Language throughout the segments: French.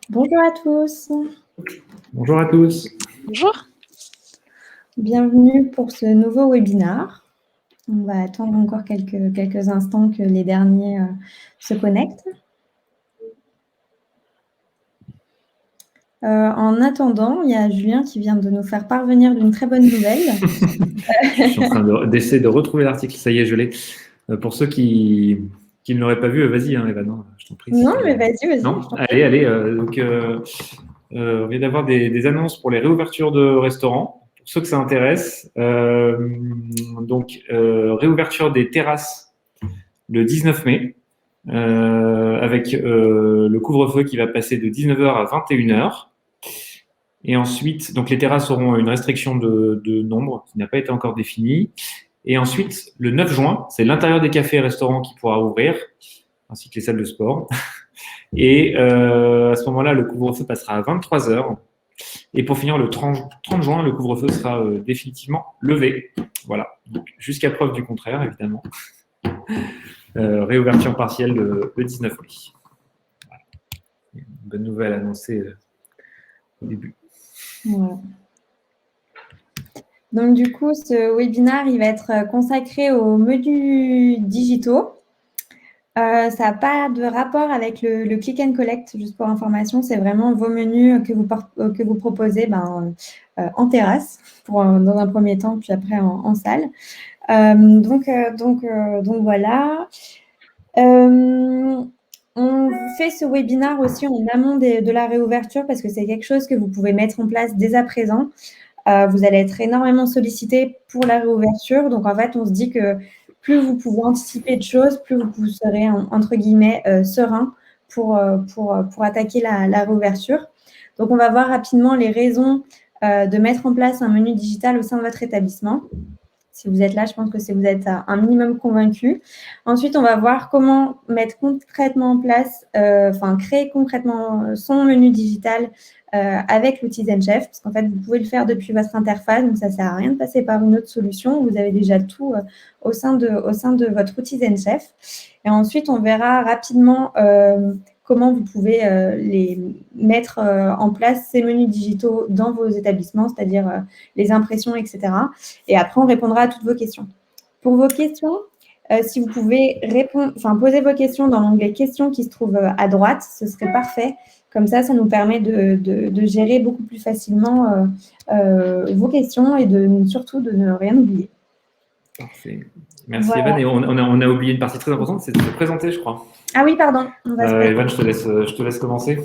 Bonjour à tous, Bonjour à tous. Bonjour. bienvenue pour ce nouveau webinar. On va attendre encore quelques instants que les derniers se connectent. En attendant, il y a Julien qui vient de nous faire parvenir d'une très bonne nouvelle. Je suis en train d'essayer de retrouver l'article. Ça y est, je l'ai. Pour ceux qui ne l'auraient pas vu, vas-y, hein, Eva, non, je t'en prie. Non, mais vas-y. Non, allez. On vient d'avoir des annonces pour les réouvertures de restaurants. Pour ceux que ça intéresse, réouverture des terrasses le 19 mai, avec le couvre-feu qui va passer de 19h à 21h. Et ensuite, donc les terrasses auront une restriction de nombre qui n'a pas été encore définie. Et ensuite, le 9 juin, c'est l'intérieur des cafés et restaurants qui pourra ouvrir, ainsi que les salles de sport. Et à ce moment-là, le couvre-feu passera à 23h. Et pour finir, le 30 juin, le couvre-feu sera définitivement levé. Voilà. Jusqu'à preuve du contraire, évidemment. Réouverture partielle le 19 mai. Voilà. Une bonne nouvelle annoncée au début. Voilà. Donc du coup, ce webinaire, il va être consacré aux menus digitaux. Ça n'a pas de rapport avec le click and collect, juste pour information. C'est vraiment vos menus que vous proposez en terrasse, dans un premier temps, puis après en salle. Donc voilà. On fait ce webinaire aussi en amont de la réouverture parce que c'est quelque chose que vous pouvez mettre en place dès à présent. Vous allez être énormément sollicité pour la réouverture. Donc, en fait, on se dit que plus vous pouvez anticiper de choses, plus vous serez, entre guillemets, serein pour attaquer la réouverture. Donc, on va voir rapidement les raisons de mettre en place un menu digital au sein de votre établissement. Si vous êtes là, je pense que vous êtes un minimum convaincu. Ensuite, on va voir comment mettre concrètement en place, créer concrètement son menu digital avec l'outil ZenChef, parce qu'en fait, vous pouvez le faire depuis votre interface, donc ça ne sert à rien de passer par une autre solution. Vous avez déjà tout au sein de votre outil ZenChef. Et ensuite, on verra rapidement comment vous pouvez les mettre en place ces menus digitaux dans vos établissements, c'est-à-dire les impressions, etc. Et après, on répondra à toutes vos questions. Pour vos questions, si vous pouvez poser vos questions dans l'onglet questions qui se trouve à droite, ce serait parfait. Comme ça nous permet de gérer beaucoup plus facilement vos questions et surtout de ne rien oublier. Parfait. Merci voilà. Evan. Et on a oublié une partie très importante, c'est de se présenter, je crois. Ah oui, pardon. Evan, je te laisse commencer.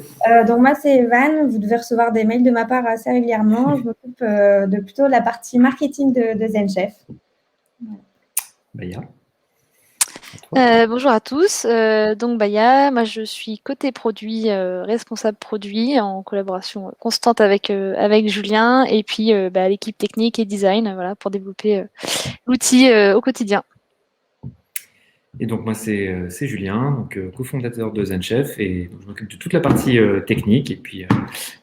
Donc moi, c'est Evan. Vous devez recevoir des mails de ma part assez régulièrement. Je m'occupe de plutôt la partie marketing de ZenChef. Baya. Bonjour à tous. Donc Baya, moi je suis côté produit, responsable produit en collaboration constante avec Julien et puis l'équipe technique et design, voilà, pour développer l'outil au quotidien. Et donc moi c'est Julien, donc cofondateur de ZenChef, et donc, je m'occupe de toute la partie technique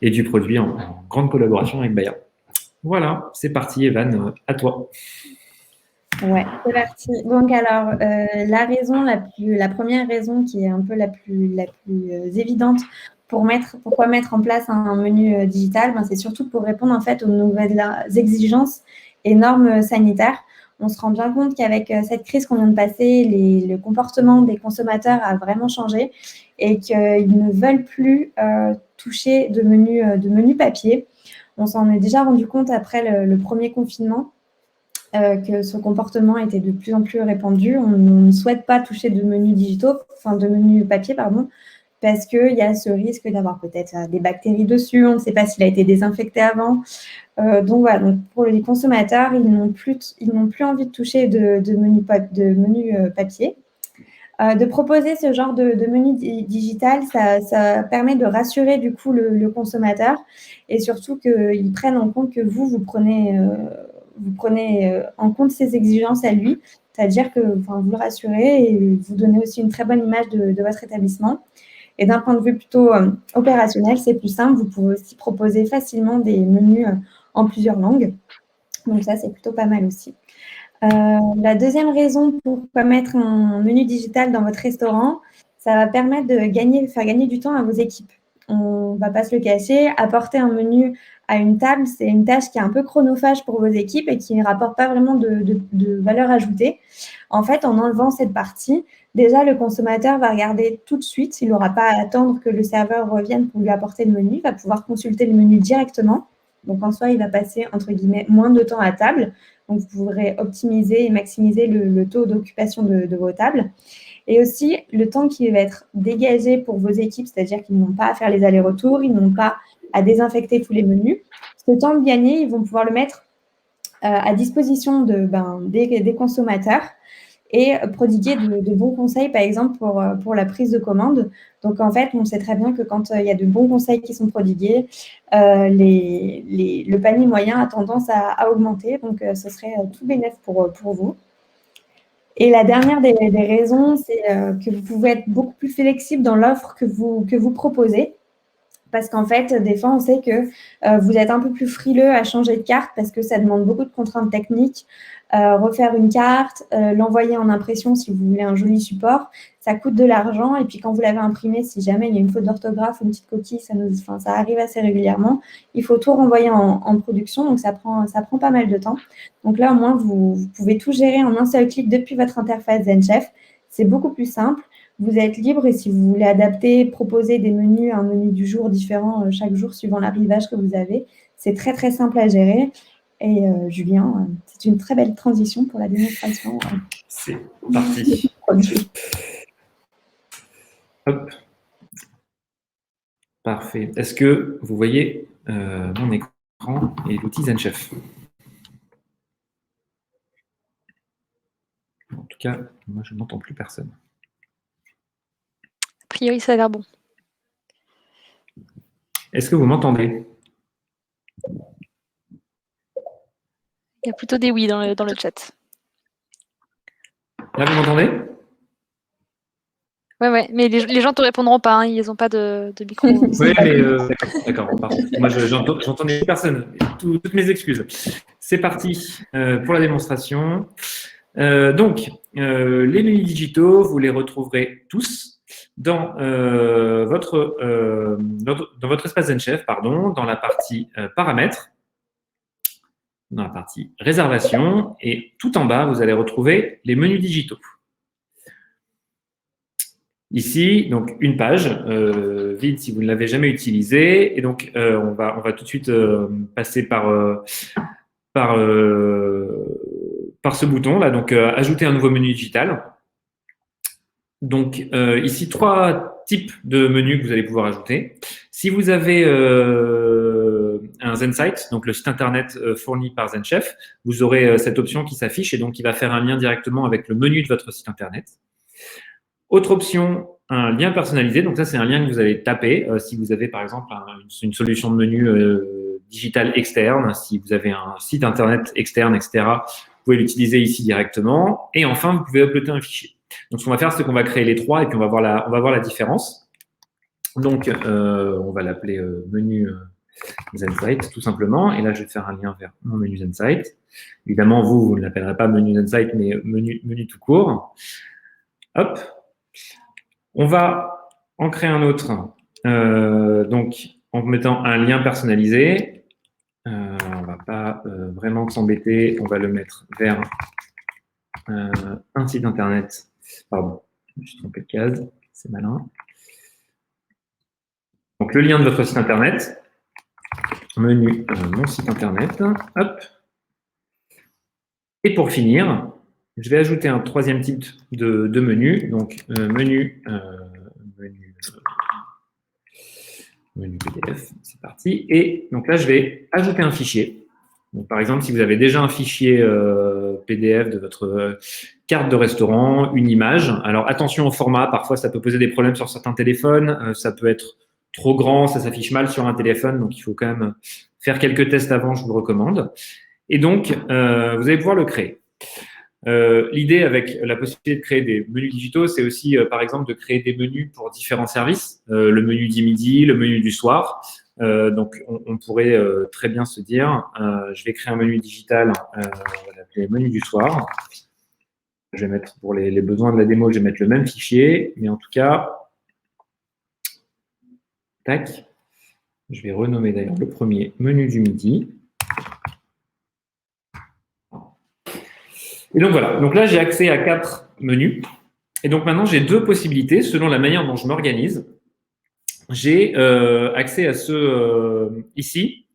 et du produit en grande collaboration avec Baya. Voilà, c'est parti Evan, à toi. Ouais, c'est parti. Donc alors, la première raison qui est un peu la plus évidente pourquoi mettre en place un menu digital, c'est surtout pour répondre en fait aux nouvelles exigences et normes sanitaires. On se rend bien compte qu'avec cette crise qu'on vient de passer, le comportement des consommateurs a vraiment changé et qu'ils ne veulent plus toucher de menus papier. On s'en est déjà rendu compte après le premier confinement. Que ce comportement était de plus en plus répandu. On ne souhaite pas toucher de menus de menus papier, parce qu'il y a ce risque d'avoir peut-être des bactéries dessus. On ne sait pas s'il a été désinfecté avant. Donc voilà, donc pour les consommateurs, ils n'ont plus envie de toucher de menus papier. De proposer ce genre de menu digital, ça permet de rassurer du coup le consommateur et surtout qu'il prenne en compte que vous prenez en compte ses exigences à lui, c'est-à-dire que vous le rassurez et vous donnez aussi une très bonne image de votre établissement. Et d'un point de vue plutôt opérationnel, c'est plus simple. Vous pouvez aussi proposer facilement des menus en plusieurs langues. Donc ça, c'est plutôt pas mal aussi. La deuxième raison pourquoi mettre un menu digital dans votre restaurant, ça va permettre de faire gagner du temps à vos équipes. on ne va pas se le cacher, apporter un menu à une table, c'est une tâche qui est un peu chronophage pour vos équipes et qui ne rapporte pas vraiment de valeur ajoutée. En fait, en enlevant cette partie, déjà, le consommateur va regarder tout de suite. Il n'aura pas à attendre que le serveur revienne pour lui apporter le menu. Il va pouvoir consulter le menu directement. Donc, en soi, il va passer, entre guillemets, moins de temps à table. Donc, vous pourrez optimiser et maximiser le taux d'occupation de vos tables. Et aussi, le temps qui va être dégagé pour vos équipes, c'est-à-dire qu'ils n'ont pas à faire les allers-retours, ils n'ont pas à désinfecter tous les menus. Ce temps gagné, ils vont pouvoir le mettre à disposition des consommateurs et prodiguer de bons conseils, par exemple, pour la prise de commande. Donc, en fait, on sait très bien que quand il y a de bons conseils qui sont prodigués, le panier moyen a tendance à augmenter. Donc, ce serait tout bénef pour vous. Et la dernière des raisons, c'est que vous pouvez être beaucoup plus flexible dans l'offre que vous proposez. Parce qu'en fait, des fois, on sait que vous êtes un peu plus frileux à changer de carte parce que ça demande beaucoup de contraintes techniques. Refaire une carte, l'envoyer en impression si vous voulez un joli support, ça coûte de l'argent. Et puis, quand vous l'avez imprimé, si jamais il y a une faute d'orthographe ou une petite coquille, ça arrive assez régulièrement. Il faut tout renvoyer en production, donc ça prend pas mal de temps. Donc là, au moins, vous pouvez tout gérer en un seul clic depuis votre interface ZenChef. C'est beaucoup plus simple. Vous êtes libre et si vous voulez adapter, proposer des menus, un menu du jour différent chaque jour suivant l'arrivage que vous avez, c'est très, très simple à gérer. Et Julien, c'est une très belle transition pour la démonstration. C'est parti. Hop. Parfait. Est-ce que vous voyez mon écran et l'outil ZenChef? En tout cas, moi, je n'entends plus personne. A priori, ça a l'air bon. Est-ce que vous m'entendez? Il y a plutôt des oui dans le chat. Là, vous m'entendez? Ouais, mais les gens ne te répondront pas, hein, ils n'ont pas de micro. Oui, mais d'accord, pardon. Moi, j'entendais personne. Toutes mes excuses. C'est parti pour la démonstration. Donc, les menus digitaux, vous les retrouverez tous dans votre espace ZenChef, dans la partie paramètres, dans la partie réservation, et tout en bas, vous allez retrouver les menus digitaux. Ici, donc une page vide si vous ne l'avez jamais utilisée, et donc on va tout de suite passer par ce bouton là, donc ajouter un nouveau menu digital. Donc ici 3 types de menus que vous allez pouvoir ajouter. Si vous avez un ZenSite, donc le site internet fourni par ZenChef, vous aurez cette option qui s'affiche et donc qui va faire un lien directement avec le menu de votre site internet. Autre option, un lien personnalisé. Donc ça, c'est un lien que vous allez taper si vous avez par exemple une solution de menu digital externe, si vous avez un site internet externe, etc. Vous pouvez l'utiliser ici directement. Et enfin, vous pouvez uploader un fichier. Donc ce qu'on va faire, c'est qu'on va créer les 3 et puis on va voir la différence. Donc on va l'appeler menu ZenSite tout simplement. Et là, je vais faire un lien vers mon menu ZenSite. Évidemment, vous ne l'appellerez pas menu ZenSite, mais menu tout court. Hop. On va en créer un autre, donc en mettant un lien personnalisé. On ne va pas vraiment s'embêter, on va le mettre vers un site internet. Pardon, je me suis trompé de case, c'est malin. Donc le lien de votre site internet, menu mon site internet, hop. Et pour finir, je vais ajouter un 3e type de menu, donc menu PDF, c'est parti. Et donc là, je vais ajouter un fichier. Donc, par exemple, si vous avez déjà un fichier PDF de votre carte de restaurant, une image. Alors, attention au format. Parfois, ça peut poser des problèmes sur certains téléphones. Ça peut être trop grand, ça s'affiche mal sur un téléphone. Donc, il faut quand même faire quelques tests avant, je vous le recommande. Et donc, vous allez pouvoir le créer. L'idée avec la possibilité de créer des menus digitaux, c'est aussi, par exemple, de créer des menus pour différents services, le menu du midi, le menu du soir. Donc, on pourrait très bien se dire, je vais créer un menu digital, on va l'appeler menu du soir. Je vais mettre, pour les besoins de la démo, je vais mettre le même fichier, mais en tout cas, Tac. Je vais renommer d'ailleurs le premier menu du midi. Et donc voilà. Donc là, j'ai accès à 4 menus. Et donc maintenant, j'ai 2 possibilités selon la manière dont je m'organise. J'ai accès à ici,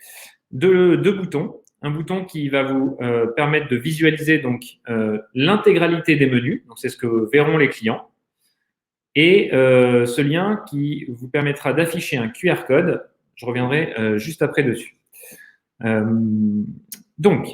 deux boutons. Un bouton qui va vous permettre de visualiser donc l'intégralité des menus. Donc c'est ce que verront les clients. Et ce lien qui vous permettra d'afficher un QR code. Je reviendrai juste après dessus. Donc,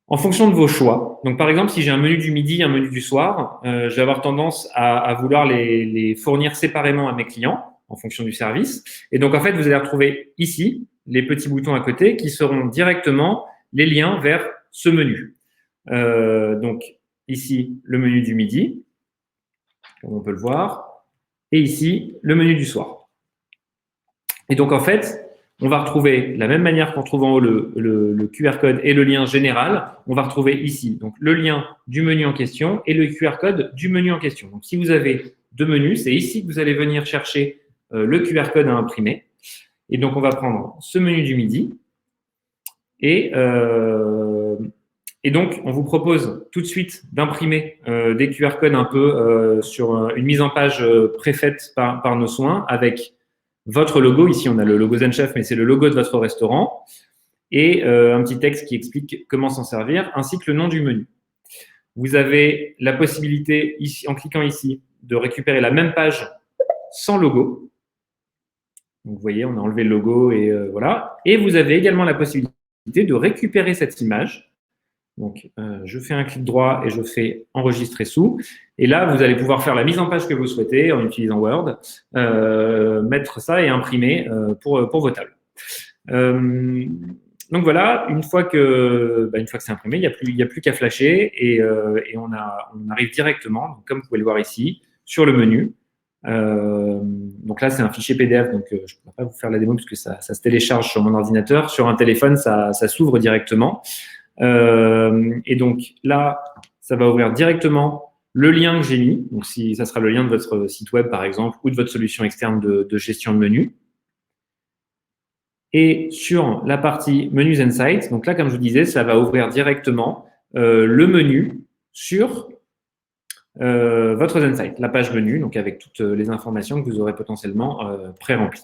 en fonction de vos choix. Donc, par exemple, si j'ai un menu du midi, un menu du soir, je vais avoir tendance à vouloir les fournir séparément à mes clients en fonction du service. Et donc, en fait, vous allez retrouver ici les petits boutons à côté qui seront directement les liens vers ce menu. Donc, ici, le menu du midi, comme on peut le voir, et ici, le menu du soir. Et donc, en fait, on va retrouver, de la même manière qu'on trouve en haut le QR code et le lien général, on va retrouver ici donc le lien du menu en question et le QR code du menu en question. Donc, si vous avez 2 menus, c'est ici que vous allez venir chercher le QR code à imprimer. Et donc, on va prendre ce menu du midi. Et donc, on vous propose tout de suite d'imprimer des QR codes un peu sur une mise en page préfaite par nos soins avec votre logo. Ici, on a le logo ZenChef, mais c'est le logo de votre restaurant. Et un petit texte qui explique comment s'en servir, ainsi que le nom du menu. Vous avez la possibilité, ici, en cliquant ici, de récupérer la même page sans logo. Donc, vous voyez, on a enlevé le logo et voilà. Et vous avez également la possibilité de récupérer cette image. Donc, je fais un clic droit et je fais enregistrer sous. Et là, vous allez pouvoir faire la mise en page que vous souhaitez en utilisant Word, mettre ça et imprimer pour vos tables. Donc voilà, une fois que c'est imprimé, il n'y a plus qu'à flasher et on arrive directement, donc, comme vous pouvez le voir ici, sur le menu. Donc là, c'est un fichier PDF, donc je ne pourrais pas vous faire la démo puisque ça se télécharge sur mon ordinateur. Sur un téléphone, ça s'ouvre directement. Et donc là, ça va ouvrir directement le lien que j'ai mis. Donc si ça sera le lien de votre site web, par exemple, ou de votre solution externe de gestion de menu. Et sur la partie Menus and Sites, donc là, comme je vous disais, ça va ouvrir directement le menu sur votre ZenSite, la page menu, donc avec toutes les informations que vous aurez potentiellement pré-remplies.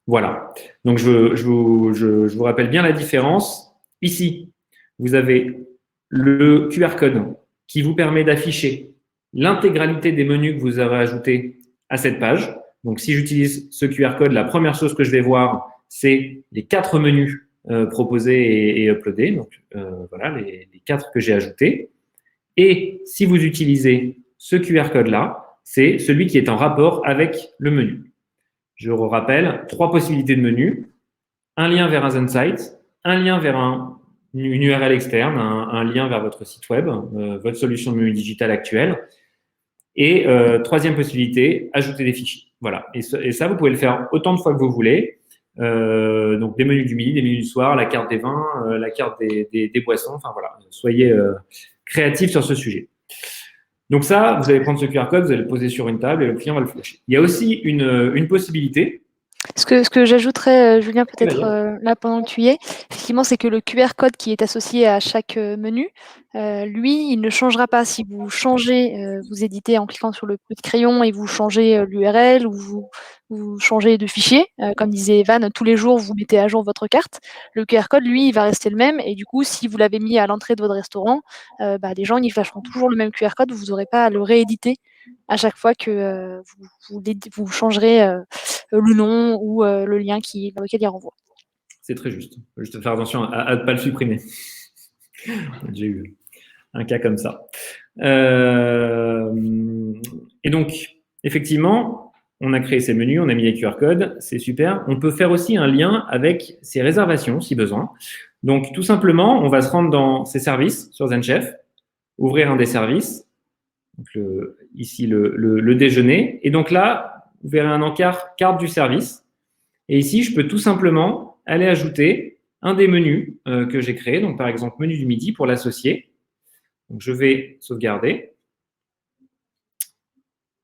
Voilà. Donc, je vous rappelle bien la différence. Ici, vous avez le QR code qui vous permet d'afficher l'intégralité des menus que vous avez ajoutés à cette page. Donc, si j'utilise ce QR code, la première chose que je vais voir, c'est les 4 menus proposés et uploadés. Donc, voilà, les 4 que j'ai ajoutés. Et si vous utilisez ce QR code-là, c'est celui qui est en rapport avec le menu. Je vous rappelle, 3 possibilités de menu. Un lien vers un ZenSite, un lien vers une URL externe, un lien vers votre site web, votre solution de menu digital actuelle. Et 3e possibilité, ajouter des fichiers. Voilà. Et ça, vous pouvez le faire autant de fois que vous voulez. Donc, des menus du midi, des menus du soir, la carte des vins, la carte des boissons. Enfin, voilà. Soyez créatifs sur ce sujet. Donc ça, vous allez prendre ce QR code, vous allez le poser sur une table et le client va le flasher. Il y a aussi une possibilité. Ce que j'ajouterais, Julien, peut-être là pendant que tu y es, effectivement, c'est que le QR code qui est associé à chaque menu, lui, il ne changera pas. Si vous changez, vous éditez en cliquant sur le petit crayon et vous changez l'URL ou vous changez de fichier, comme disait Evan, tous les jours, vous mettez à jour votre carte. Le QR code, lui, il va rester le même. Et du coup, si vous l'avez mis à l'entrée de votre restaurant, des gens, ils flasheront toujours le même QR code. Vous n'aurez pas à le rééditer à chaque fois que vous changerez le nom ou le lien dans lequel il renvoie. C'est très juste. Il faut juste faire attention à ne pas le supprimer. J'ai eu un cas comme ça. Et donc, effectivement, on a créé ces menus, on a mis les QR codes, c'est super. On peut faire aussi un lien avec ses réservations, si besoin. Donc, tout simplement, on va se rendre dans ses services sur ZenChef, ouvrir un des services, donc ici le déjeuner. Et donc là, vous verrez un encart carte du service. Et ici, je peux tout simplement aller ajouter un des menus que j'ai créé. Donc, par exemple, menu du midi pour l'associer. Donc, je vais sauvegarder.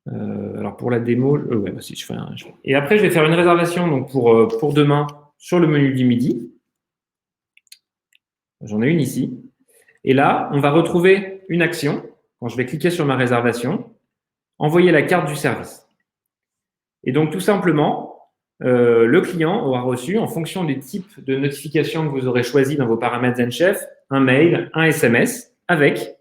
Alors pour la démo, ouais, bah si, Et après, je vais faire une réservation donc pour demain sur le menu du midi. J'en ai une ici. Et là, on va retrouver une action. Quand je vais cliquer sur ma réservation, envoyer la carte du service. Et donc, tout simplement, le client aura reçu, en fonction des types de notifications que vous aurez choisis dans vos paramètres ZenChef, un mail, un SMS avec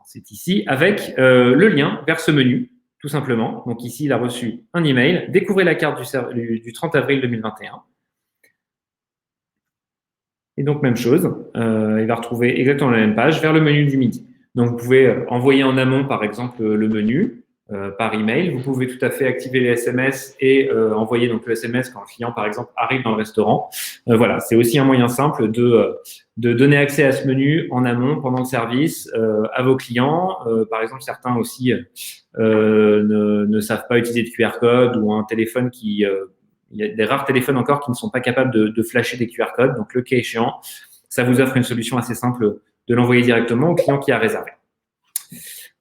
c'est ici, avec le lien vers ce menu, tout simplement. Donc ici, il a reçu un email. Découvrez la carte du 30 avril 2021. Et donc, même chose, il va retrouver exactement la même page vers le menu du midi. Donc, vous pouvez envoyer en amont, par exemple, le menu par email. Vous pouvez tout à fait activer les SMS et envoyer donc le SMS quand le client, par exemple, arrive dans le restaurant. Voilà, c'est aussi un moyen simple de donner accès à ce menu en amont pendant le service à vos clients. Par exemple, certains aussi ne savent pas utiliser de QR code ou un téléphone qui il y a des rares téléphones encore qui ne sont pas capables de flasher des QR codes. Donc, le cas échéant, ça vous offre une solution assez simple de l'envoyer directement au client qui a réservé.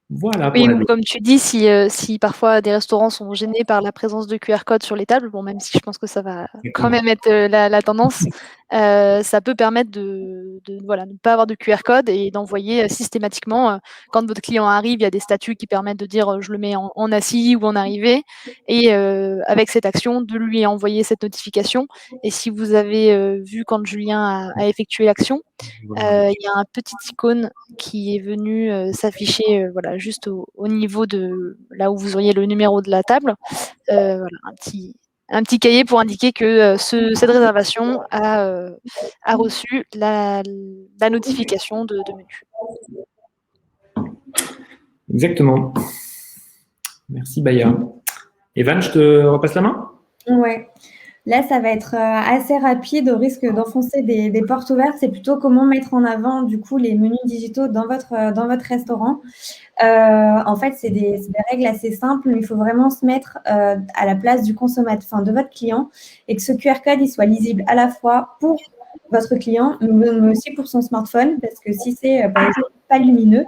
Voilà pour oui, comme tu dis, si parfois des restaurants sont gênés par la présence de QR code sur les tables, bon, même si je pense que ça va quand même être la tendance, ça peut permettre de ne pas avoir de QR code et d'envoyer systématiquement, quand votre client arrive, il y a des statuts qui permettent de dire je le mets en assis ou en arrivé, et avec cette action, de lui envoyer cette notification. Et si vous avez vu quand Julien a effectué l'action, il y a un petit icône qui est venu s'afficher juste au niveau de là où vous auriez le numéro de la table. Voilà, un petit cahier pour indiquer que cette réservation a reçu la notification de menu. Exactement. Merci Baya. Evan, je te repasse la main? Ouais. Là, ça va être assez rapide au risque d'enfoncer des portes ouvertes. C'est plutôt comment mettre en avant du coup les menus digitaux dans votre restaurant. En fait, c'est des règles assez simples, mais il faut vraiment se mettre à la place du consommateur, enfin de votre client, et que ce QR code il soit lisible à la fois pour votre client, mais aussi pour son smartphone, parce que si c'est par exemple pas lumineux,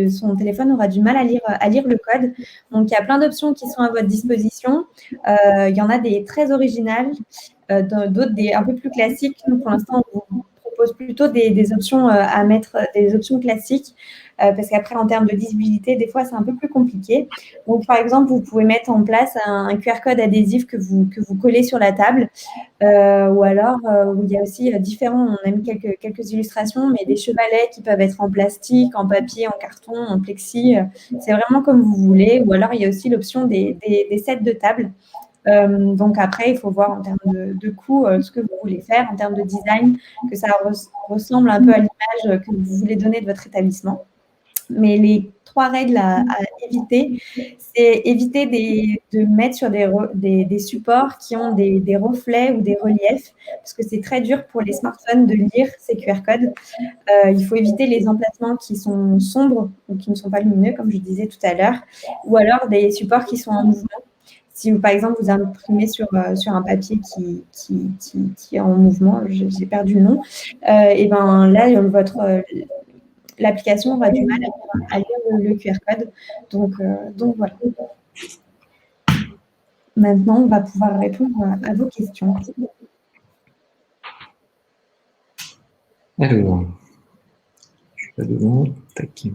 son téléphone aura du mal à lire le code. Donc il y a plein d'options qui sont à votre disposition. Il y en a des très originales, d'autres un peu plus classiques. Nous, pour l'instant, on vous propose plutôt des options à mettre, des options classiques. Parce qu'après, en termes de lisibilité, des fois, c'est un peu plus compliqué. Donc, par exemple, vous pouvez mettre en place un QR code adhésif que vous collez sur la table. Ou alors, où il y a aussi différents, on a mis quelques illustrations, mais des chevalets qui peuvent être en plastique, en papier, en carton, en plexi. C'est vraiment comme vous voulez. Ou alors, il y a aussi l'option des sets de table. Donc après, il faut voir en termes de coût ce que vous voulez faire, en termes de design, que ça ressemble un peu à l'image que vous voulez donner de votre établissement. Mais les 3 règles à éviter, c'est éviter de mettre sur des supports qui ont des reflets ou des reliefs, parce que c'est très dur pour les smartphones de lire ces QR codes. Il faut éviter les emplacements qui sont sombres ou qui ne sont pas lumineux, comme je disais tout à l'heure, ou alors des supports qui sont en mouvement. Si, par exemple, vous imprimez sur un papier qui est en mouvement, j'ai perdu le nom, et ben là, l'application aura du mal à lire le QR code. Donc voilà. Maintenant, on va pouvoir répondre à vos questions. Alors, je suis pas devant. Tac.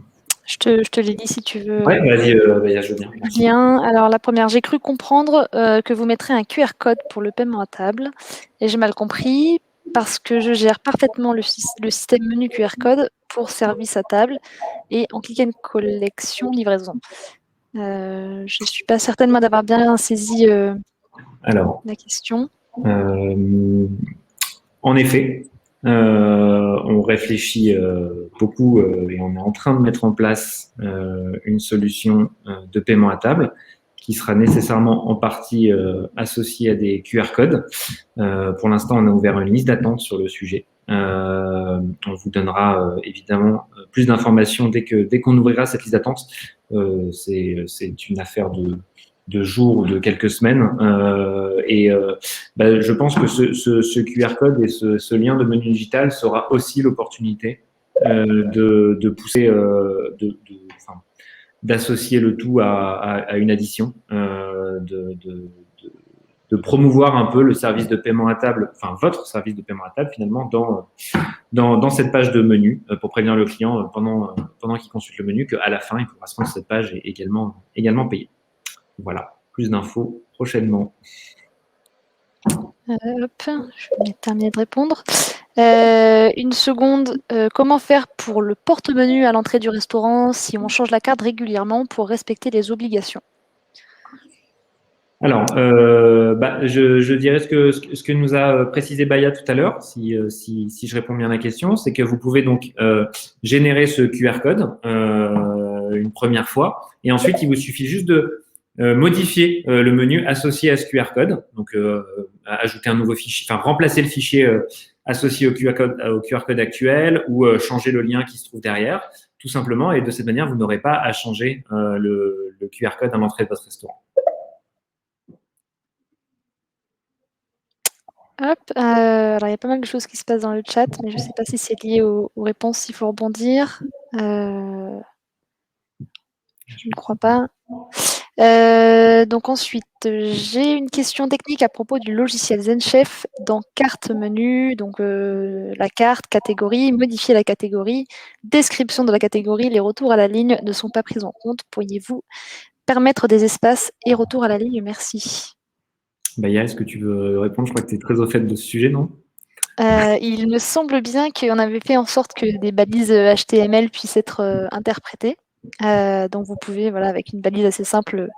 Je te l'ai dit si tu veux. Ouais, vas-y, Baya, je veux bien. Bien. Alors, la première, j'ai cru comprendre que vous mettrez un QR code pour le paiement à table. Et j'ai mal compris parce que je gère parfaitement le système menu QR code pour service à table et en click and collection livraison. Je ne suis pas certaine moi d'avoir bien saisi la question. En effet, on réfléchit beaucoup et on est en train de mettre en place une solution de paiement à table qui sera nécessairement en partie associée à des QR codes. Pour l'instant, on a ouvert une liste d'attente sur le sujet. On vous donnera évidemment plus d'informations dès qu'on ouvrira cette liste d'attente. C'est une affaire de jours ou de quelques semaines. Je pense que ce QR code et ce lien de menu digital sera aussi l'opportunité de pousser, enfin, d'associer le tout à une addition, de promouvoir un peu le service de paiement à table, enfin votre service de paiement à table finalement dans cette page de menu pour prévenir le client pendant qu'il consulte le menu qu'à la fin il pourra se rendre sur cette page et également payer. Voilà, plus d'infos prochainement. Hop, je vais terminer de répondre. Une seconde, comment faire pour le porte-menu à l'entrée du restaurant si on change la carte régulièrement pour respecter les obligations? Alors, je dirais ce que nous a précisé Baya tout à l'heure, si je réponds bien à la question, c'est que vous pouvez donc générer ce QR code une première fois, et ensuite il vous suffit juste de modifier le menu associé à ce QR code, donc ajouter un nouveau fichier, enfin remplacer le fichier associé au QR code actuel ou changer le lien qui se trouve derrière, tout simplement, et de cette manière vous n'aurez pas à changer le QR code à l'entrée de votre restaurant. Hop, alors il y a pas mal de choses qui se passent dans le chat, mais je ne sais pas si c'est lié aux réponses, s'il faut rebondir. Je ne crois pas. Donc ensuite, j'ai une question technique à propos du logiciel ZenChef dans carte menu, donc la carte, catégorie, modifier la catégorie, description de la catégorie, les retours à la ligne ne sont pas pris en compte. Pourriez-vous permettre des espaces et retours à la ligne? Merci. Baya, est-ce que tu veux répondre? Je crois que tu es très au fait de ce sujet, non? Il me semble bien qu'on avait fait en sorte que des balises HTML puissent être interprétées. Donc vous pouvez, voilà, avec une balise assez simple,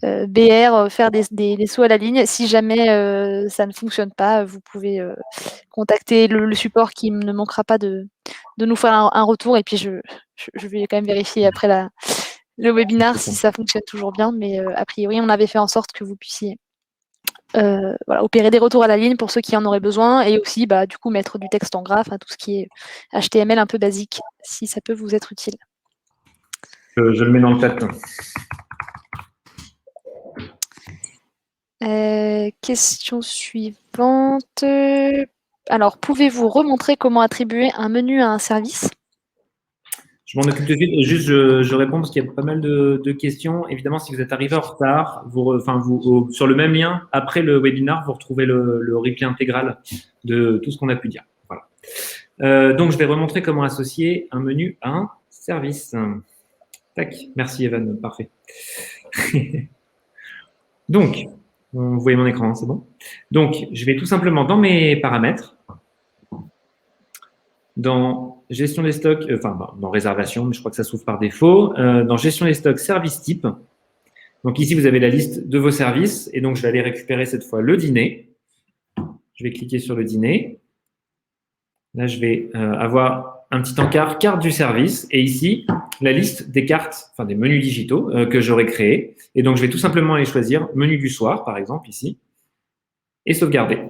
BR, faire des sauts à la ligne. Si jamais ça ne fonctionne pas, vous pouvez contacter le support qui ne manquera pas de nous faire un retour. Et puis je vais quand même vérifier après le webinaire si ça fonctionne toujours bien. Mais a priori, on avait fait en sorte que vous puissiez voilà, opérer des retours à la ligne pour ceux qui en auraient besoin et aussi du coup mettre du texte en graphe, tout ce qui est HTML un peu basique, si ça peut vous être utile. Je le mets dans le chat. Question suivante. Alors, pouvez-vous remontrer comment attribuer un menu à un service? Je m'en occupe tout de suite. Et juste, je réponds parce qu'il y a pas mal de questions. Évidemment, si vous êtes arrivé en retard, sur le même lien, après le webinar, vous retrouvez le replay intégral de tout ce qu'on a pu dire. Voilà. Donc, je vais remontrer comment associer un menu à un service. Tac. Merci, Evan. Parfait. Donc, vous voyez mon écran, c'est bon? Donc, je vais tout simplement dans mes paramètres, dans gestion des stocks, dans réservation, mais je crois que ça s'ouvre par défaut, dans gestion des stocks, service type. Donc ici, vous avez la liste de vos services, et donc je vais aller récupérer cette fois le dîner. Je vais cliquer sur le dîner. Là, je vais avoir un petit encart carte du service, et ici, la liste des cartes, des menus digitaux que j'aurais créés. Et donc, je vais tout simplement aller choisir menu du soir, par exemple, ici, et sauvegarder.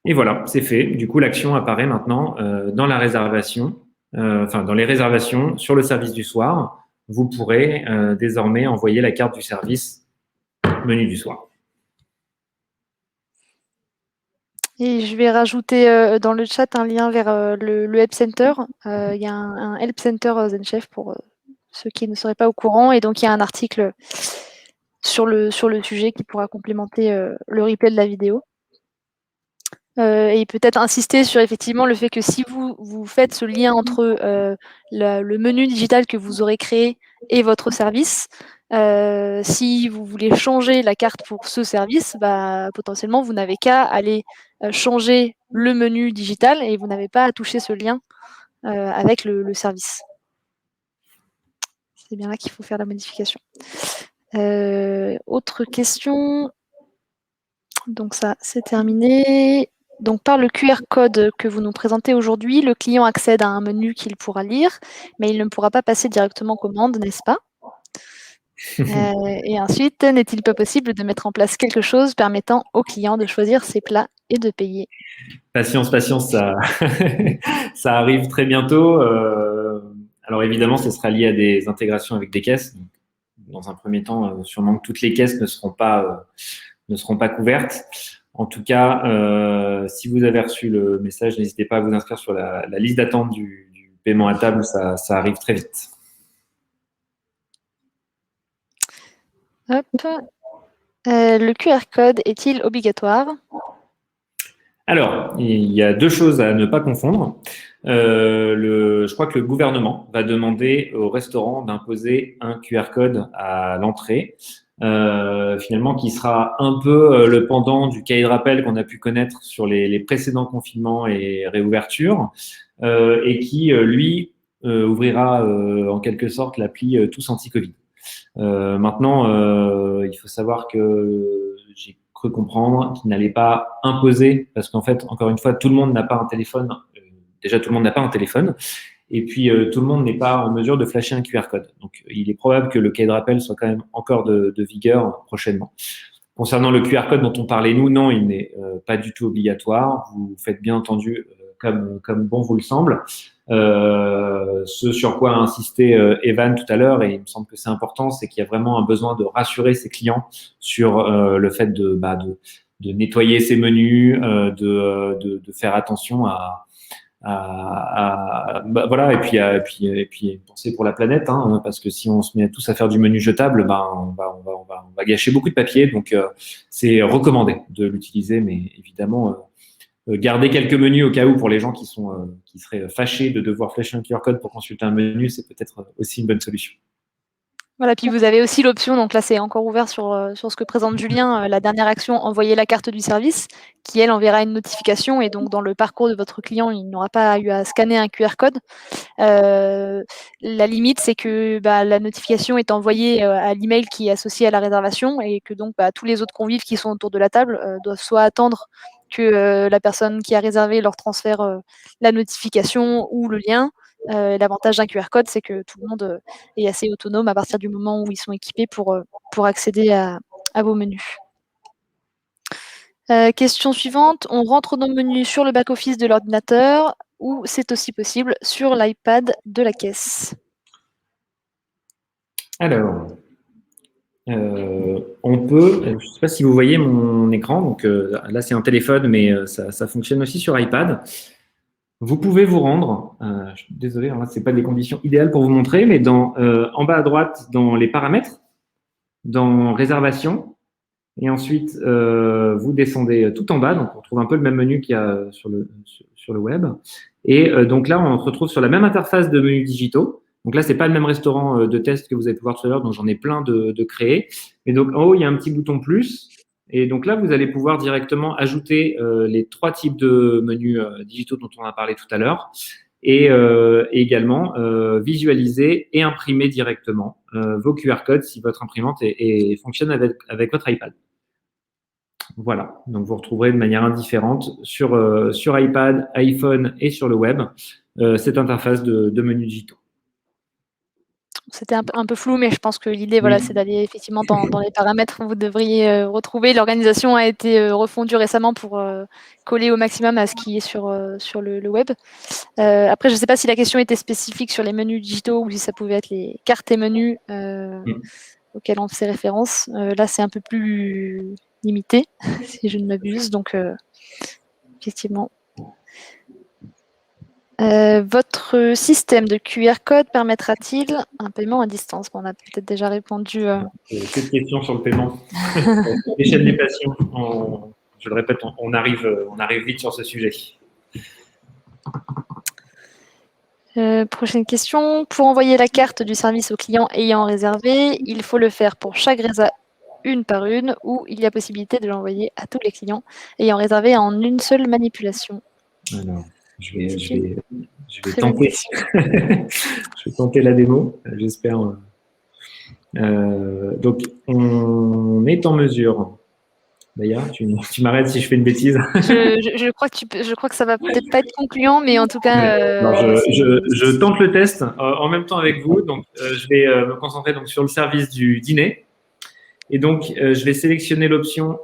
Et voilà, c'est fait. Du coup, l'action apparaît maintenant dans la réservation, dans les réservations sur le service du soir. Vous pourrez désormais envoyer la carte du service menu du soir. Et je vais rajouter dans le chat un lien vers le Help Center. Il y a un Help Center ZenChef pour ceux qui ne seraient pas au courant. Et donc, il y a un article sur le sujet qui pourra complémenter le replay de la vidéo. Et peut-être insister sur effectivement le fait que si vous faites ce lien entre le menu digital que vous aurez créé et votre service, si vous voulez changer la carte pour ce service, potentiellement vous n'avez qu'à aller changer le menu digital et vous n'avez pas à toucher ce lien avec le service. C'est bien là qu'il faut faire la modification. Autre question. Donc ça, c'est terminé. Donc par le QR code que vous nous présentez aujourd'hui, le client accède à un menu qu'il pourra lire, mais il ne pourra pas passer directement commande, n'est-ce pas? Et ensuite, n'est-il pas possible de mettre en place quelque chose permettant au client de choisir ses plats et de payer? Patience, ça, ça arrive très bientôt. Alors évidemment, ce sera lié à des intégrations avec des caisses. Dans un premier temps, sûrement que toutes les caisses ne seront pas couvertes. En tout cas, si vous avez reçu le message, n'hésitez pas à vous inscrire sur la liste d'attente du paiement à table, ça arrive très vite. Hop. Le QR code est-il obligatoire? Alors, il y a deux choses à ne pas confondre. Je crois que le gouvernement va demander aux restaurants d'imposer un QR code à l'entrée, finalement, qui sera un peu le pendant du cahier de rappel qu'on a pu connaître sur les précédents confinements et réouvertures, et qui, lui, ouvrira en quelque sorte l'appli Tous Anti-Covid. Maintenant, il faut savoir que j'ai cru comprendre qu'il n'allait pas imposer, parce qu'en fait, encore une fois, tout le monde n'a pas un téléphone. Déjà, tout le monde n'a pas un téléphone. Et puis, tout le monde n'est pas en mesure de flasher un QR code. Donc, il est probable que le cahier de rappel soit quand même encore de vigueur prochainement. Concernant le QR code dont on parlait, nous, non, il n'est pas du tout obligatoire. Vous faites bien entendu comme bon vous le semble. Ce sur quoi a insisté Evan tout à l'heure, et il me semble que c'est important, c'est qu'il y a vraiment un besoin de rassurer ses clients sur le fait de nettoyer ses menus, de faire attention voilà, et puis penser pour la planète, hein, parce que si on se met tous à faire du menu jetable, on va gâcher beaucoup de papier. Donc c'est recommandé de l'utiliser, mais évidemment garder quelques menus au cas où pour les gens qui seraient fâchés de devoir flasher un QR code pour consulter un menu, c'est peut-être aussi une bonne solution. Voilà, puis vous avez aussi l'option, donc là c'est encore ouvert sur ce que présente Julien, la dernière action, envoyer la carte du service, qui elle enverra une notification, et donc dans le parcours de votre client, il n'aura pas eu à scanner un QR code. La limite, c'est que la notification est envoyée à l'email qui est associé à la réservation, et que donc tous les autres convives qui sont autour de la table doivent soit attendre que la personne qui a réservé leur transfère la notification ou le lien. L'avantage d'un QR code, c'est que tout le monde est assez autonome à partir du moment où ils sont équipés pour accéder à vos menus. Question suivante, on rentre nos menus sur le back-office de l'ordinateur ou c'est aussi possible sur l'iPad de la caisse? Alors, on peut, je ne sais pas si vous voyez mon écran, donc là c'est un téléphone, mais ça fonctionne aussi sur iPad. Vous pouvez vous rendre, je suis désolé, là c'est pas des conditions idéales pour vous montrer, mais en bas à droite, dans les paramètres, dans réservation, et ensuite vous descendez tout en bas, donc on retrouve un peu le même menu qu'il y a sur le web. Et donc là, on se retrouve sur la même interface de menus digitaux. Donc là, c'est pas le même restaurant de test que vous avez pu voir tout à l'heure, donc j'en ai plein de créés. Et donc en haut, il y a un petit bouton plus. Et donc là, vous allez pouvoir directement ajouter les 3 types de menus digitaux dont on a parlé tout à l'heure, et également visualiser et imprimer directement vos QR codes si votre imprimante fonctionne avec votre iPad. Voilà, donc vous retrouverez de manière indifférente sur iPad, iPhone et sur le web cette interface de menus digitaux. C'était un peu flou, mais je pense que l'idée, Oui. c'est d'aller effectivement dans les paramètres où vous devriez retrouver. L'organisation a été refondue récemment pour coller au maximum à ce qui est sur le web. Après, je ne sais pas si la question était spécifique sur les menus digitaux ou si ça pouvait être les cartes et menus auxquels on faisait référence. Là, c'est un peu plus limité, si je ne m'abuse. Donc, effectivement. Votre système de QR code permettra-t-il un paiement à distance? On a peut-être déjà répondu. Cette question sur le paiement. L'échelle des patients, je le répète, on arrive vite sur ce sujet. Prochaine question. Pour envoyer la carte du service au client ayant réservé, il faut le faire pour chaque résa une par une, ou il y a possibilité de l'envoyer à tous les clients ayant réservé en une seule manipulation? Alors, je vais tenter. Je vais tenter la démo, j'espère. Donc, on est en mesure. D'ailleurs, tu m'arrêtes si je fais une bêtise. Je crois que ça va peut-être pas être concluant, mais en tout cas. Je tente le test en même temps avec vous. Donc, je vais me concentrer donc sur le service du dîner. Et donc, je vais sélectionner l'option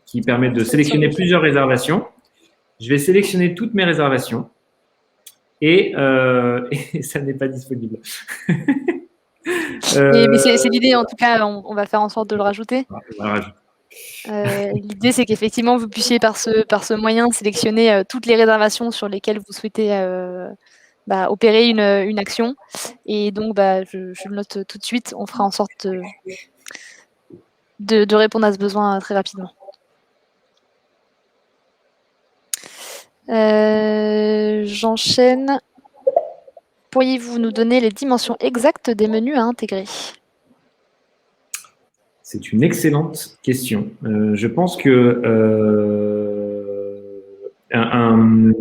qui permet de sélectionner plusieurs réservations. Je vais sélectionner toutes mes réservations et ça n'est pas disponible. Mais c'est l'idée, en tout cas, on va faire en sorte de le rajouter. On va le rajouter. L'idée, c'est qu'effectivement, vous puissiez par ce moyen sélectionner toutes les réservations sur lesquelles vous souhaitez opérer une action. Et donc, je le note tout de suite. On fera en sorte de répondre à ce besoin très rapidement. J'enchaîne. Pourriez-vous nous donner les dimensions exactes des menus à intégrer? C'est une excellente question. Je pense que un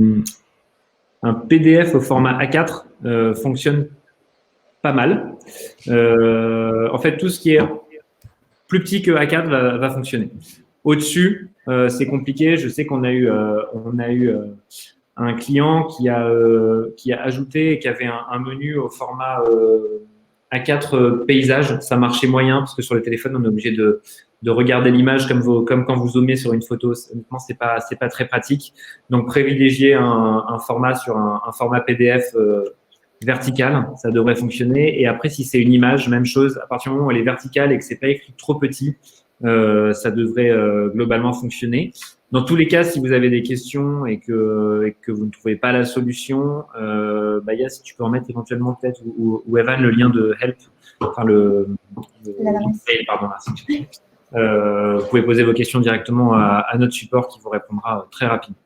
PDF au format A4 fonctionne pas mal. En fait, tout ce qui est plus petit que A4 va fonctionner. Au-dessus, c'est compliqué. Je sais qu'on a eu un client qui a ajouté et qui avait un menu au format A4 paysage. Ça marchait moyen parce que sur le téléphone, on est obligé de regarder l'image comme quand vous zoomez sur une photo. Honnêtement, c'est pas très pratique. Donc, privilégier un format sur un format PDF vertical, ça devrait fonctionner. Et après, si c'est une image, même chose. À partir du moment où elle est verticale et que c'est pas écrit trop petit, ça devrait globalement fonctionner. Dans tous les cas, si vous avez des questions et que vous ne trouvez pas la solution, Baya, si tu peux en mettre éventuellement peut-être, ou Evan, le lien de help, enfin mail, pardon, merci. Vous pouvez poser vos questions directement à notre support qui vous répondra très rapidement.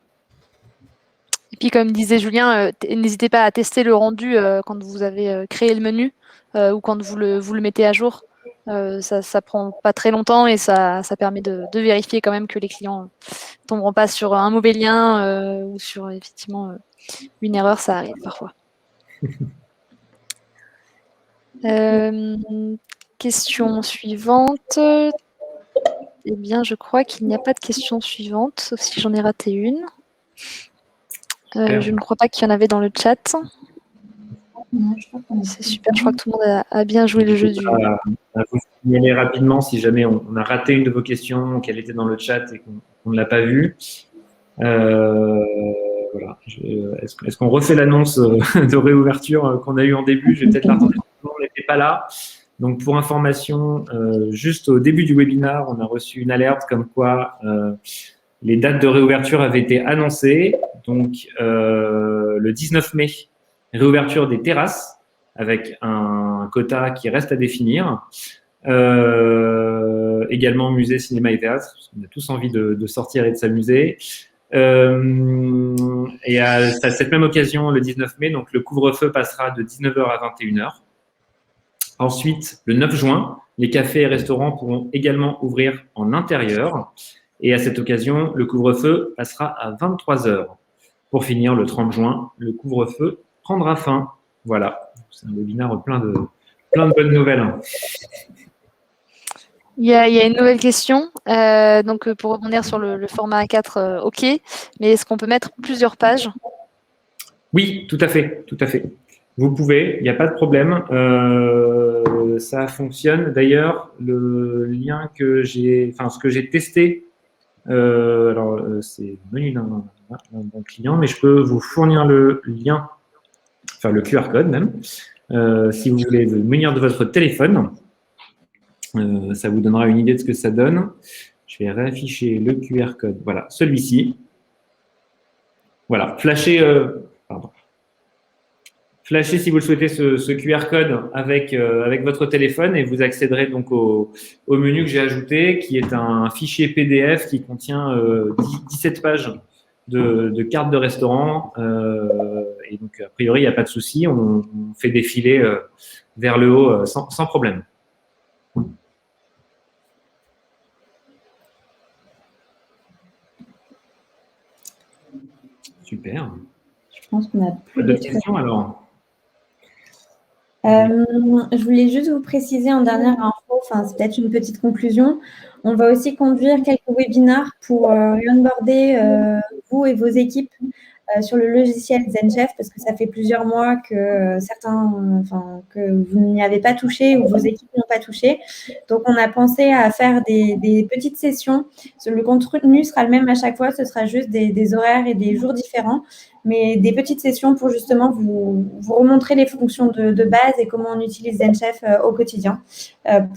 Et puis, comme disait Julien, n'hésitez pas à tester le rendu quand vous avez créé le menu ou quand vous le mettez à jour. Ça prend pas très longtemps et ça permet de vérifier quand même que les clients ne tomberont pas sur un mauvais lien ou sur effectivement une erreur, ça arrive parfois. Question suivante. Eh bien, je crois qu'il n'y a pas de question suivante, sauf si j'en ai raté une. Je ne crois pas qu'il y en avait dans le chat. C'est super, je crois que tout le monde a bien joué le jeu du... À vous signaler rapidement si jamais on a raté une de vos questions, qu'elle était dans le chat et qu'on ne l'a pas vue. Voilà. Est-ce qu'on refait l'annonce de réouverture qu'on a eue en début? Je vais peut-être la retenter. On n'était pas là. Donc, pour information, juste au début du webinaire, on a reçu une alerte comme quoi les dates de réouverture avaient été annoncées. Donc, le 19 mai, réouverture des terrasses avec un quota qui reste à définir. Également musée, cinéma et théâtre, parce qu'on a tous envie de sortir et de s'amuser. Et à cette même occasion, le 19 mai, donc le couvre-feu passera de 19h à 21h. Ensuite, le 9 juin, les cafés et restaurants pourront également ouvrir en intérieur. Et à cette occasion, le couvre-feu passera à 23h. Pour finir, le 30 juin, le couvre-feu prendra fin. Voilà, c'est un webinaire plein de bonnes nouvelles. Il y a une nouvelle question. Donc, pour rebondir sur le format A4, OK. Mais est-ce qu'on peut mettre plusieurs pages? Oui, tout à fait, tout à fait. Vous pouvez, il n'y a pas de problème. Ça fonctionne. D'ailleurs, le lien ce que j'ai testé, c'est le menu d'un client, mais je peux vous fournir le lien, enfin le QR code même, si vous voulez le munir de votre téléphone. Ça vous donnera une idée de ce que ça donne. Je vais réafficher le QR code. Voilà, celui-ci. Voilà, flashez si vous le souhaitez ce QR code avec votre téléphone et vous accéderez donc au menu que j'ai ajouté, qui est un fichier PDF qui contient 17 pages de cartes de restaurant. Et donc, a priori, il n'y a pas de souci. On fait défiler vers le haut sans problème. Super. Je pense qu'on a plus de questions alors. Je voulais juste vous préciser en dernière info, c'est peut-être une petite conclusion. On va aussi conduire quelques webinaires pour onboarder vous et vos équipes sur le logiciel ZenChef parce que ça fait plusieurs mois que que vous n'y avez pas touché ou vos équipes n'ont pas touché. Donc, on a pensé à faire des petites sessions. Le contenu sera le même à chaque fois, ce sera juste des horaires et des jours différents. mais des petites sessions pour justement vous remontrer les fonctions de base et comment on utilise ZenChef au quotidien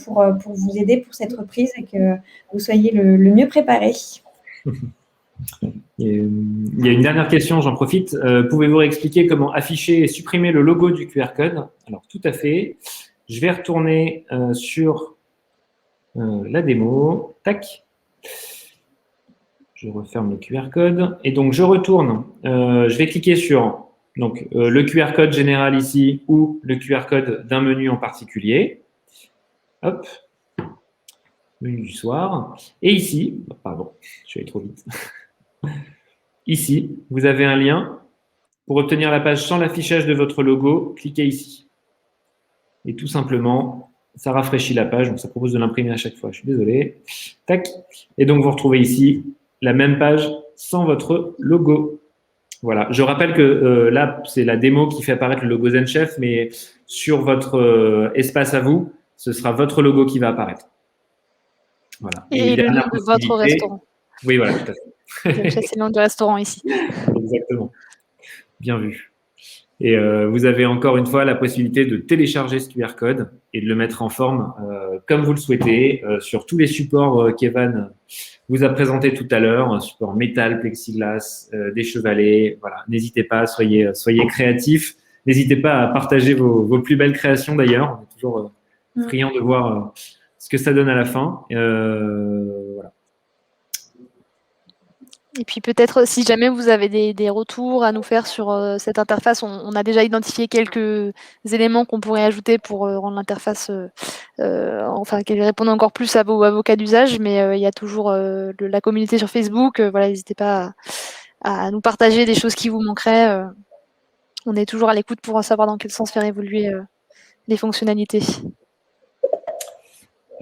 pour vous aider pour cette reprise et que vous soyez le mieux préparé. Il y a une dernière question, j'en profite. Pouvez-vous expliquer comment afficher et supprimer le logo du QR code? Alors, tout à fait. Je vais retourner sur la démo. Tac. Je referme le QR code. Et donc, je retourne. Je vais cliquer sur le QR code général ici ou le QR code d'un menu en particulier. Hop. Menu du soir. Et ici, pardon, je suis allé trop vite. Ici, vous avez un lien. Pour obtenir la page sans l'affichage de votre logo, cliquez ici. Et tout simplement, ça rafraîchit la page. Donc, ça propose de l'imprimer à chaque fois. Je suis désolé. Tac. Et donc, vous retrouvez ici la même page sans votre logo. Voilà. Je rappelle que là, c'est la démo qui fait apparaître le logo ZenChef, mais sur votre espace à vous, ce sera votre logo qui va apparaître. Voilà. Et le nom de votre restaurant. Oui, voilà, tout à fait. ZenChef, c'est le nom du restaurant ici. Exactement. Bien vu. Et vous avez encore une fois la possibilité de télécharger ce QR code et de le mettre en forme comme vous le souhaitez sur tous les supports qu'Evan vous a présentés tout à l'heure, support métal, plexiglas, des chevalets. Voilà, n'hésitez pas, soyez créatifs. N'hésitez pas à partager vos plus belles créations d'ailleurs. On est toujours friands de voir ce que ça donne à la fin. Voilà. Et puis peut-être si jamais vous avez des retours à nous faire sur cette interface, on a déjà identifié quelques éléments qu'on pourrait ajouter pour rendre l'interface, qu'elle réponde encore plus à vos cas d'usage, mais il y a toujours la communauté sur Facebook, voilà, n'hésitez pas à nous partager des choses qui vous manqueraient. On est toujours à l'écoute pour savoir dans quel sens faire évoluer les fonctionnalités.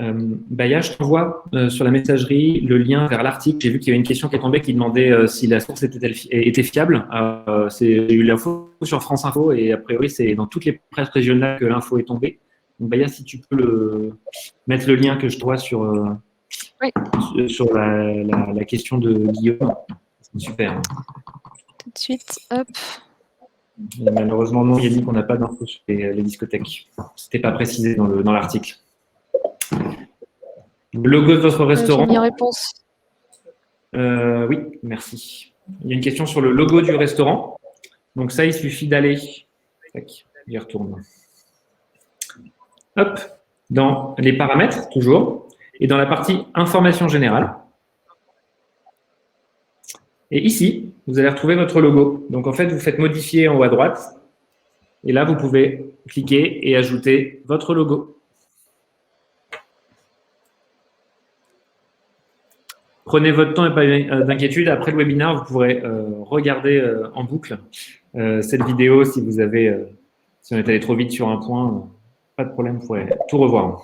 Baya, je t'envoie sur la messagerie le lien vers l'article. J'ai vu qu'il y avait une question qui est tombée qui demandait si la source était fiable. J'ai eu l'info sur France Info et a priori, c'est dans toutes les presses régionales que l'info est tombée. Donc, Baya, si tu peux mettre le lien que je dois sur la question de Guillaume, c'est super. Tout de suite, hop. Et malheureusement, non, Yannick, on n'a pas d'infos sur les discothèques. C'était pas précisé dans l'article. Le logo de votre restaurant. J'ai mis en réponse. Oui, merci. Il y a une question sur le logo du restaurant. Donc ça, il suffit d'aller. J'y retourne. Hop, dans les paramètres, toujours. Et dans la partie information générale. Et ici, vous allez retrouver votre logo. Donc en fait, vous faites modifier en haut à droite. Et là, vous pouvez cliquer et ajouter votre logo. Prenez votre temps et pas d'inquiétude. Après le webinaire, vous pourrez regarder en boucle cette vidéo si vous avez, si on est allé trop vite sur un point, pas de problème, vous pourrez tout revoir.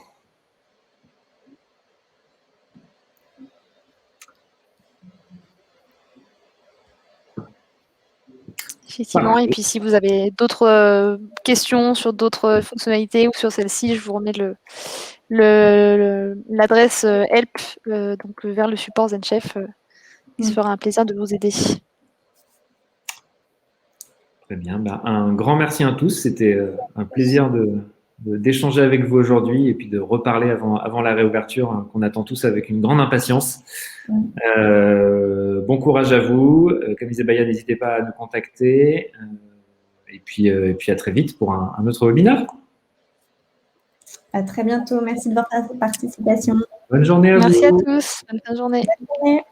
Effectivement, et puis si vous avez d'autres questions sur d'autres fonctionnalités ou sur celle-ci, je vous remets l'adresse help donc vers le support ZenChef. Il se fera un plaisir de vous aider. Très bien. Un grand merci à tous. C'était un plaisir d'échanger avec vous aujourd'hui et puis de reparler avant la réouverture qu'on attend tous avec une grande impatience. Bon courage à vous. Comme disait Baya, n'hésitez pas à nous contacter. Et puis à très vite pour un autre webinaire. À très bientôt. Merci de votre participation. Bonne journée à vous. Merci à tous. Bonne fin de journée. Bonne journée.